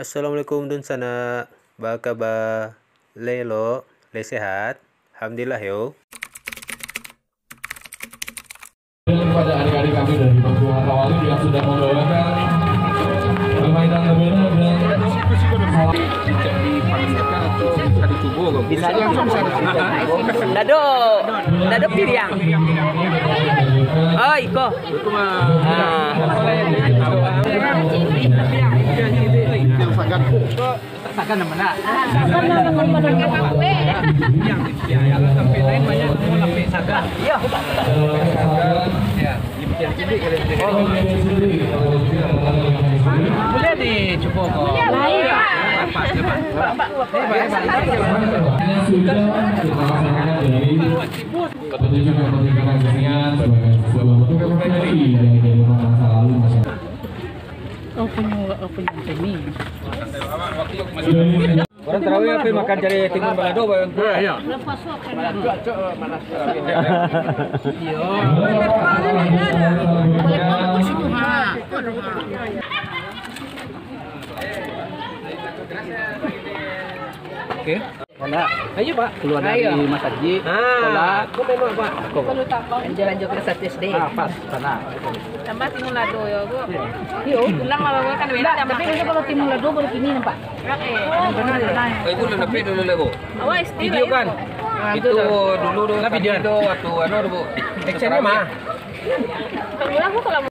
Assalamualaikum dun sana. Baka ba lelo, le sehat. Alhamdulillah yo. Kepada adik-adik kami dari Perguruan Rawali yang sudah membawakan permainan berbeda dan bisa dado piriang. Oh, iko. Sakan mana? Yang sampai lain banyak mau lapis sakan. Iya. Boleh dicoba kok. pertunjukan kesenian sebagai sebuah bentuk refleksi dari masa lalu masyarakat. Orang terawih apa makan cari timun balado bayang tu. Iya. Oke. Mana? Ayo Pak, keluar dari Mas Haji. Sekolah. Kau memang Pak. Kalau tak mau jalan juga ke Satis deh. Pas sana. Tambah timun lado ya Bu. Yo, pulang malah kan beda. Tapi kalau timun lado baru kini nampak. Ibu udah napi dulu lah Bu. Awas, Video kan? Itu dulu video waktu Bu. Action mah. Pulang aku kalau